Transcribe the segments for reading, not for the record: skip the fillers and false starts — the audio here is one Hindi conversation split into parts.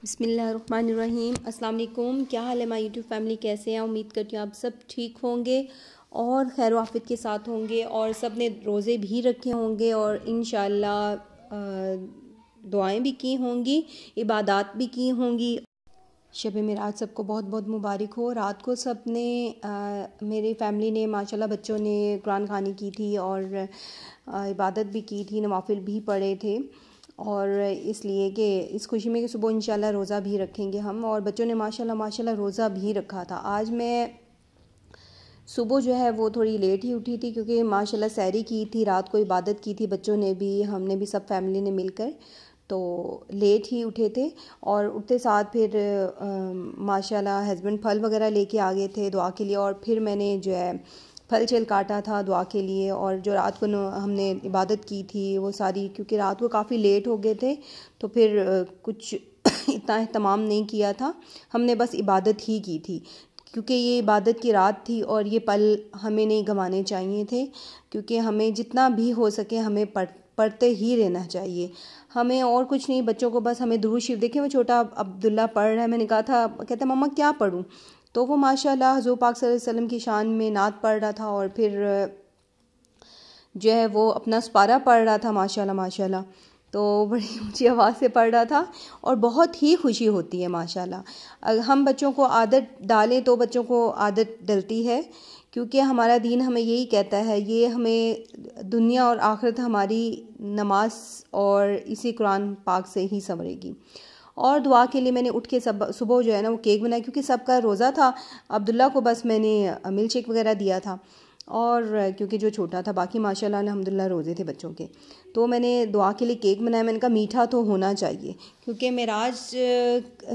बिस्मिल्लाहिर्रहमानिर्रहीम। अस्सलाम वालेकुम। क्या हाल है माय यूट्यूब फैमिली, कैसे हैं? उम्मीद करती हूँ आप सब ठीक होंगे और खैर आफियत के साथ होंगे और सब ने रोज़े भी रखे होंगे और इंशाअल्लाह दुआएं भी की होंगी, इबादत भी की होंगी। शब मेराज सबको बहुत बहुत मुबारक हो। रात को सब ने मेरी फ़ैमिली ने माशाल्लाह बच्चों ने कुरान खानी की थी और इबादत भी की थी, नवाफिल भी पढ़े थे और इसलिए कि इस खुशी में कि सुबह इंशाल्लाह रोज़ा भी रखेंगे हम। और बच्चों ने माशाल्लाह माशाल्लाह रोज़ा भी रखा था। आज मैं सुबह जो है वो थोड़ी लेट ही उठी थी क्योंकि माशाल्लाह सहरी की थी, रात को इबादत की थी, बच्चों ने भी, हमने भी, सब फैमिली ने मिलकर, तो लेट ही उठे थे। और उठते साथ फिर माशाल्लाह हस्बैंड फल वगैरह लेके आ गए थे दुआ के लिए और फिर मैंने जो है फल छल काटा था दुआ के लिए। और जो रात को हमने इबादत की थी वो सारी, क्योंकि रात को काफ़ी लेट हो गए थे तो फिर कुछ इतना एहतमाम नहीं किया था, हमने बस इबादत ही की थी क्योंकि ये इबादत की रात थी और ये पल हमें नहीं गंवाने चाहिए थे। क्योंकि हमें जितना भी हो सके हमें पढ़ते ही रहना चाहिए, हमें और कुछ नहीं। बच्चों को बस हमें दुरूद शरीफ, देखिए वो छोटा अब्दुल्ला पढ़ रहा है, मैंने कहा था, कहता मम्मा क्या पढ़ूं, तो वो माशाल्लाह हुज़ूर पाक सल्लल्लाहु अलैहि वसल्लम की शान में नात पढ़ रहा था और फिर जो है वो अपना सुपारा पढ़ रहा था माशाल्लाह माशाल्लाह। तो बड़ी ऊंची आवाज़ से पढ़ रहा था और बहुत ही खुशी होती है माशाल्लाह। अगर हम बच्चों को आदत डालें तो बच्चों को आदत डलती है, क्योंकि हमारा दीन हमें यही कहता है, ये हमें दुनिया और आखिरत हमारी नमाज और इसी कुरान पाक से ही संवरेगी। और दुआ के लिए मैंने उठ के सब सुबह जो है ना वो केक बनाया, क्योंकि सबका रोज़ा था। अब्दुल्ला को बस मैंने मिल्क शेक वगैरह दिया था और क्योंकि जो छोटा था, बाकी माशाल्लाह अल्हम्दुलिल्लाह रोज़े थे बच्चों के। तो मैंने दुआ के लिए केक बनाया, मैंने कहा मीठा तो होना चाहिए क्योंकि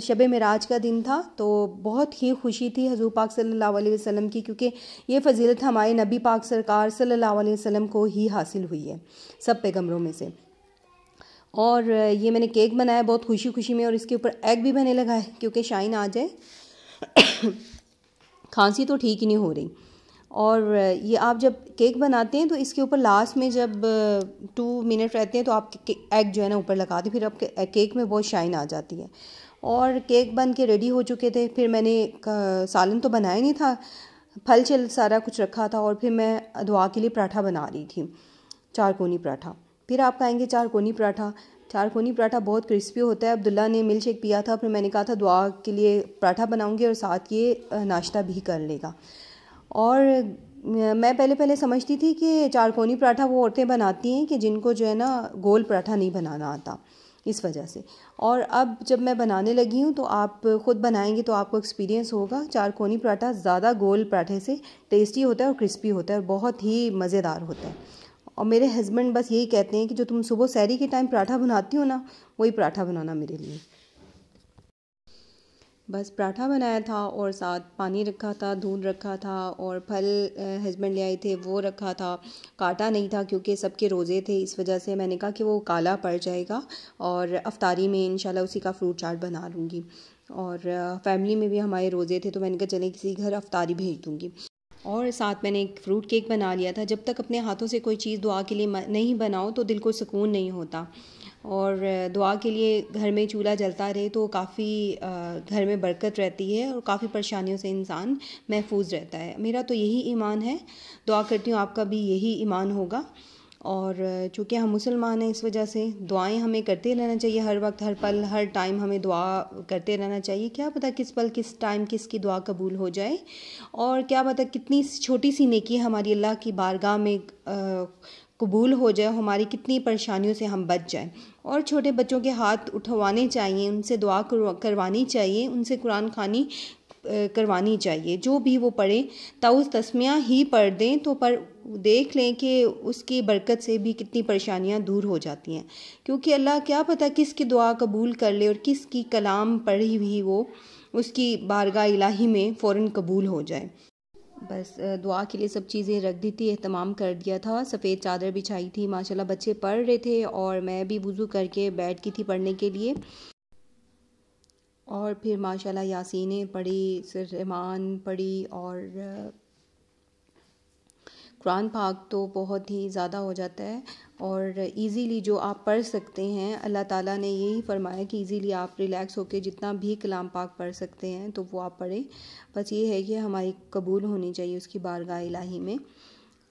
शब मेराज का दिन था। तो बहुत ही खुशी थी हुज़ूर पाक सल्लल्लाहु अलैहि वसल्लम की, क्योंकि ये फ़जीलत हमारे नबी पाक सरकार सल्लल्लाहु अलैहि वसल्लम को ही हासिल हुई है सब पैगम्बरों में से। और ये मैंने केक बनाया बहुत खुशी खुशी में, और इसके ऊपर एग भी मैंने लगाए क्योंकि शाइन आ जाए। खांसी तो ठीक ही नहीं हो रही। और ये आप जब केक बनाते हैं तो इसके ऊपर लास्ट में जब 2 मिनट रहते हैं तो आप एग जो है ना ऊपर लगा दें, फिर आपके केक में बहुत शाइन आ जाती है। और केक बन के रेडी हो चुके थे। फिर मैंने सालन तो बनाया नहीं था, फल छल सारा कुछ रखा था और फिर मैं दुआ के लिए पराठा बना रही थी, चारकोनी पराठा। फिर आप खाएंगे चारकोनी पराठा। चारकोनी पराठा बहुत क्रिस्पी होता है। अब्दुल्ला ने मिल्क शेक पिया था, फिर मैंने कहा था दुआ के लिए पराठा बनाऊंगी और साथ ये नाश्ता भी कर लेगा। और मैं पहले पहले समझती थी कि चारकोनी पराठा वो औरतें बनाती हैं कि जिनको जो है ना गोल पराठा नहीं बनाना आता, इस वजह से। और अब जब मैं बनाने लगी हूँ तो आप ख़ुद बनाएंगे तो आपको एक्सपीरियंस होगा। चारकोनी पराठा ज़्यादा गोल पराठे से टेस्टी होता है और क्रिस्पी होता है और बहुत ही मज़ेदार होता है। और मेरे हस्बैंड बस यही कहते हैं कि जो तुम सुबह सहरी के टाइम पराठा बनाती हो ना, वही पराठा बनाना मेरे लिए। बस पराठा बनाया था और साथ पानी रखा था, दूध रखा था और फल हस्बैंड ले आए थे वो रखा था। काटा नहीं था क्योंकि सबके रोज़े थे, इस वजह से मैंने कहा कि वो काला पड़ जाएगा और अफ्तारी में इंशाल्लाह उसी का फ्रूट चाट बना लूँगी। और फैमिली में भी हमारे रोज़े थे तो मैंने कहा चलें किसी घर अफ्तारी भेज दूँगी। और साथ मैंने एक फ़्रूट केक बना लिया था। जब तक अपने हाथों से कोई चीज़ दुआ के लिए नहीं बनाओ तो दिल को सुकून नहीं होता। और दुआ के लिए घर में चूल्हा जलता रहे तो काफ़ी घर में बरकत रहती है और काफ़ी परेशानियों से इंसान महफूज रहता है। मेरा तो यही ईमान है, दुआ करती हूँ आपका भी यही ईमान होगा। और चूँकि हम मुसलमान हैं इस वजह से दुआएं हमें करते रहना चाहिए, हर वक्त हर पल हर टाइम हमें दुआ करते रहना चाहिए। क्या पता किस पल किस टाइम किसकी दुआ कबूल हो जाए, और क्या पता कितनी छोटी सी नेकी हमारी अल्लाह की बारगाह में कबूल हो जाए, हमारी कितनी परेशानियों से हम बच जाएं। और छोटे बच्चों के हाथ उठवाने चाहिए, उनसे दुआ करवानी चाहिए, उनसे कुरान खानी करवानी चाहिए। जो भी वो पढ़ें ताउज़ तस्मियाँ ही पढ़ दें तो पर देख लें कि उसकी बरकत से भी कितनी परेशानियां दूर हो जाती हैं। क्योंकि अल्लाह क्या पता किसकी दुआ कबूल कर ले और किसकी कलाम पढ़ी हुई वो उसकी बारगाह इलाही में फ़ौरन कबूल हो जाए। बस दुआ के लिए सब चीज़ें रख दी थी, एहतमाम कर दिया था, सफ़ेद चादर बिछाई थी। माशाल्लाह बच्चे पढ़ रहे थे और मैं भी वुज़ू करके बैठ की थी पढ़ने के लिए। और फिर माशाल्लाह यासीनें पढ़ी, रहमान पढ़ी और कुरान पाक तो बहुत ही ज़्यादा हो जाता है। और इजीली जो आप पढ़ सकते हैं, अल्लाह ताला ने यही फरमाया कि इजीली आप रिलैक्स होकर जितना भी कलाम पाक पढ़ सकते हैं तो वो आप पढ़ें। बस ये है कि हमारी कबूल होनी चाहिए उसकी बारगाह इलाही में।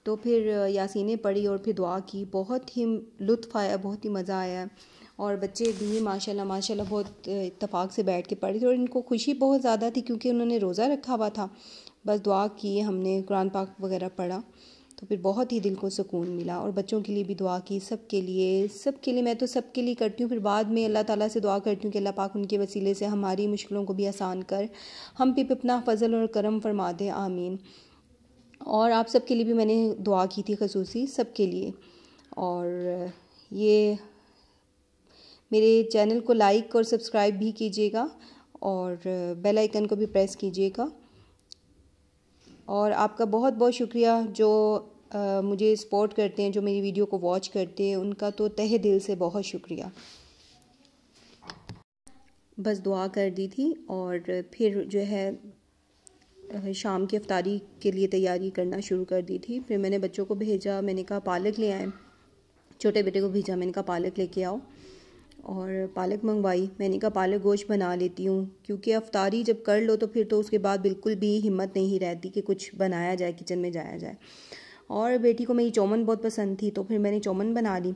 तो फिर यासीनें पढ़ी और फिर दुआ की, बहुत ही लुत्फ़ आया, बहुत ही मज़ा आया। और बच्चे भी माशाल्लाह बहुत इत्तेफाक से बैठ के पढ़े थे और इनको खुशी बहुत ज़्यादा थी क्योंकि उन्होंने रोज़ा रखा हुआ था। बस दुआ की, हमने कुरान पाक वगैरह पढ़ा तो फिर बहुत ही दिल को सुकून मिला। और बच्चों के लिए भी दुआ की, सबके लिए मैं तो सबके लिए करती हूँ। फिर बाद में अल्लाह ताला से दुआ करती हूँ कि अल्लाह पाक उनके वसीले से हमारी मुश्किलों को भी आसान कर, हम पे अपना फ़ज़ल और करम फरमा दे, आमीन। और आप सबके लिए भी मैंने दुआ की थी, ख़ुसूसी सबके लिए। और ये मेरे चैनल को लाइक और सब्सक्राइब भी कीजिएगा और बेल आइकन को भी प्रेस कीजिएगा। और आपका बहुत बहुत शुक्रिया जो मुझे सपोर्ट करते हैं, जो मेरी वीडियो को वॉच करते हैं, उनका तो तहे दिल से बहुत शुक्रिया। बस दुआ कर दी थी और फिर जो है शाम की इफ्तारी के लिए तैयारी करना शुरू कर दी थी। फिर मैंने बच्चों को भेजा, मैंने कहा पालक ले आए, छोटे बेटे को भेजा, मैंने कहा पालक लेके आओ और पालक मंगवाई। मैंने कहा पालक गोश्त बना लेती हूँ क्योंकि अफ्तारी जब कर लो तो फिर तो उसके बाद बिल्कुल भी हिम्मत नहीं रहती कि कुछ बनाया जाए, किचन में जाया जाए। और बेटी को मेरी चौमन बहुत पसंद थी तो फिर मैंने चौमन बना ली।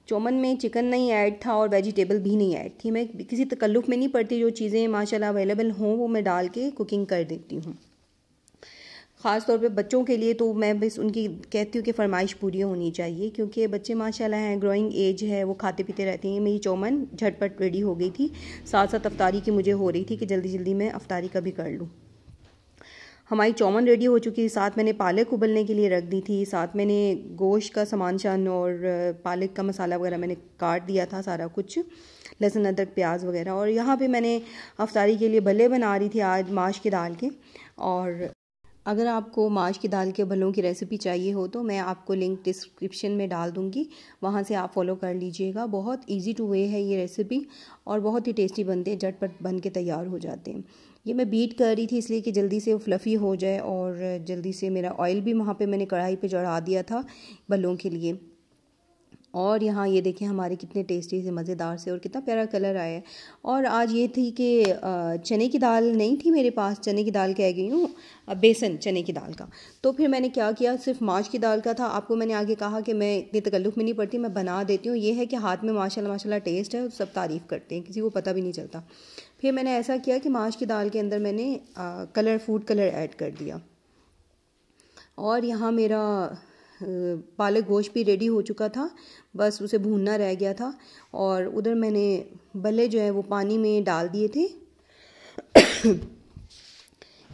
चौमन में चिकन नहीं ऐड था और वेजिटेबल भी नहीं ऐड थी। मैं किसी तकल्लुफ़ में नहीं पड़ती, जो चीज़ें माशाल्लाह अवेलेबल हों वो मैं डाल के कुकिंग कर देती हूँ। ख़ास तौर पे बच्चों के लिए तो मैं बस उनकी कहती हूँ कि फ़रमाइश पूरी होनी चाहिए क्योंकि बच्चे माशाल्लाह हैं, ग्रोइंग एज है, वो खाते पीते रहते हैं। मेरी चौमन झटपट रेडी हो गई थी, साथ साथ अफ्तारी की मुझे हो रही थी कि जल्दी जल्दी मैं अफ्तारी का भी कर लूँ। हमारी चौमन रेडी हो चुकी थी, साथ मैंने पालक उबलने के लिए रख दी थी, साथ मैंने गोश्त का सामान शन और पालक का मसाला वगैरह मैंने काट दिया था सारा कुछ, लहसुन अदरक प्याज वगैरह। और यहाँ पे मैंने अफ्तारी के लिए भल्ले बना रही थी आज माश की दाल के। और अगर आपको माश की दाल के भल्लों की रेसिपी चाहिए हो तो मैं आपको लिंक डिस्क्रिप्शन में डाल दूँगी, वहाँ से आप फॉलो कर लीजिएगा। बहुत इजी टू वे है ये रेसिपी और बहुत ही टेस्टी बनते हैं, झटपट बन के तैयार हो जाते हैं। ये मैं बीट कर रही थी इसलिए कि जल्दी से वो फ्लफ़ी हो जाए और जल्दी से मेरा ऑयल भी वहाँ पे मैंने कढ़ाई पे चढ़ा दिया था भल्लों के लिए। और यहाँ ये देखें हमारे कितने टेस्टी से मज़ेदार से और कितना प्यारा कलर आया है। और आज ये थी कि चने की दाल नहीं थी मेरे पास, चने की दाल कह गई हूँ, बेसन चने की दाल का। तो फिर मैंने क्या किया, सिर्फ माश की दाल का था। आपको मैंने आगे कहा कि मैं इतनी तकल्लुफ़ में नहीं पड़ती, मैं बना देती हूँ। ये है कि हाथ में माशाल्लाह टेस्ट है, सब तारीफ़ करते हैं, किसी को पता भी नहीं चलता। फिर मैंने ऐसा किया कि माश की दाल के अंदर मैंने फूड कलर ऐड कर दिया। और यहाँ मेरा पालक गोश्त भी रेडी हो चुका था, बस उसे भूनना रह गया था। और उधर मैंने भल्ले जो है वो पानी में डाल दिए थे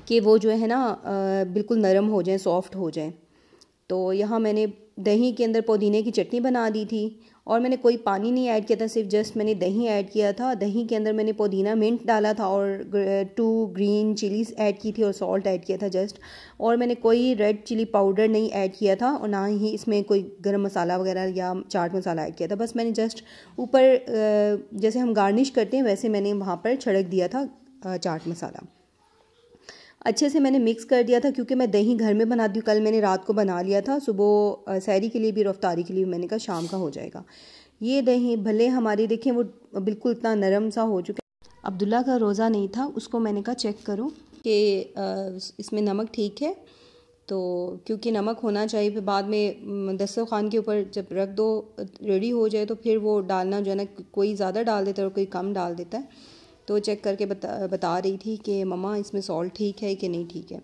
कि वो जो है ना बिल्कुल नरम हो जाए, सॉफ्ट हो जाए। तो यहाँ मैंने दही के अंदर पुदीने की चटनी बना दी थी और मैंने कोई पानी नहीं ऐड किया था, सिर्फ जस्ट मैंने दही ऐड किया था। दही के अंदर मैंने पुदीना मिंट डाला था और 2 ग्रीन चिलीज़ ऐड की थी और सॉल्ट ऐड किया था जस्ट। और मैंने कोई रेड चिली पाउडर नहीं ऐड किया था और ना ही इसमें कोई गरम मसाला वगैरह या चाट मसाला ऐड किया था। बस मैंने जस्ट ऊपर जैसे हम गार्निश करते हैं वैसे मैंने वहाँ पर छिड़क दिया था चाट मसाला। अच्छे से मैंने मिक्स कर दिया था क्योंकि मैं दही घर में बनाती हूँ। कल मैंने रात को बना लिया था, सुबह सहरी के लिए भी और अफ्तारी के लिए मैंने कहा शाम का हो जाएगा। ये दही भले हमारे देखें वो बिल्कुल इतना नरम सा हो चुका है। अब्दुल्ला का रोज़ा नहीं था, उसको मैंने कहा चेक करो कि इसमें नमक ठीक है, तो क्योंकि नमक होना चाहिए। फिर बाद में दस्तरखान के ऊपर जब रख दो, रेडी हो जाए तो फिर वो डालना जो है ना, कोई ज़्यादा डाल देता है और कोई कम डाल देता है। तो चेक करके बता रही थी कि मम्मा इसमें सॉल्ट ठीक है कि नहीं ठीक है।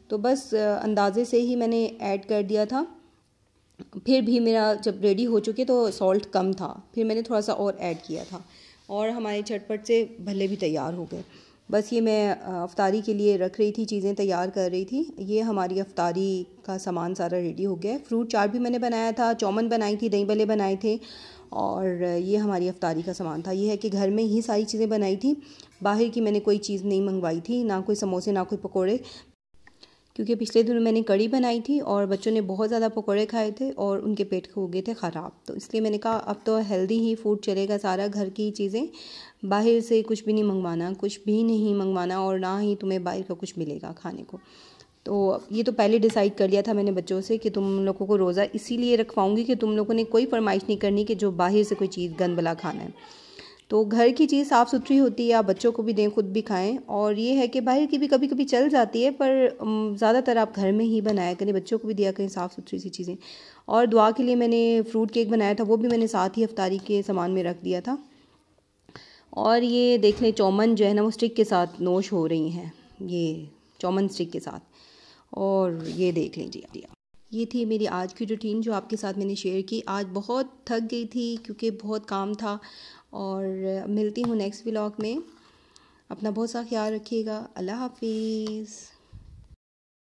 तो बस अंदाज़े से ही मैंने ऐड कर दिया था। फिर भी मेरा जब रेडी हो चुके तो सॉल्ट कम था, फिर मैंने थोड़ा सा और ऐड किया था और हमारे झटपट से भल्ले भी तैयार हो गए। बस ये मैं अफ्तारी के लिए रख रही थी, चीज़ें तैयार कर रही थी। ये हमारी अफ्तारी का सामान सारा रेडी हो गया है। फ्रूट चाट भी मैंने बनाया था, चौमन बनाई थी, दही भल्ले बनाए थे और ये हमारी अफ्तारी का सामान था। ये है कि घर में ही सारी चीज़ें बनाई थी, बाहर की मैंने कोई चीज़ नहीं मंगवाई थी, ना कोई समोसे ना कोई पकोड़े, क्योंकि पिछले दिनों मैंने कड़ी बनाई थी और बच्चों ने बहुत ज़्यादा पकोड़े खाए थे और उनके पेट हो गए थे ख़राब। तो इसलिए मैंने कहा अब तो हेल्दी ही फूड चलेगा, सारा घर की चीज़ें, बाहर से कुछ भी नहीं मंगवाना, कुछ भी नहीं मंगवाना और ना ही तुम्हें बाहर का कुछ मिलेगा खाने को। तो ये तो पहले डिसाइड कर लिया था मैंने बच्चों से कि तुम लोगों को रोज़ा इसीलिए रखवाऊँगी कि तुम लोगों ने कोई फरमाइश नहीं करनी कि जो बाहर से कोई चीज़ गंद भला खाना है। तो घर की चीज़ साफ़ सुथरी होती है, आप बच्चों को भी दें, खुद भी खाएं। और ये है कि बाहर की भी कभी कभी चल जाती है, पर ज़्यादातर आप घर में ही बनाया करें, बच्चों को भी दिया करें साफ़ सुथरी सी चीज़ें। और दुआ के लिए मैंने फ्रूट केक बनाया था, वो भी मैंने साथ ही इफ्तारी के सामान में रख दिया था। और ये देख लें चौमन जो है ना वो स्टिक के साथ नोश हो रही हैं, ये चौमन स्टिक के साथ। और ये देख लीजिए, ये थी मेरी आज की रूटीन जो आपके साथ मैंने शेयर की। आज बहुत थक गई थी क्योंकि बहुत काम था। और मिलती हूँ नेक्स्ट व्लॉग में। अपना बहुत सा ख्याल रखिएगा। अल्लाह हाफिज़।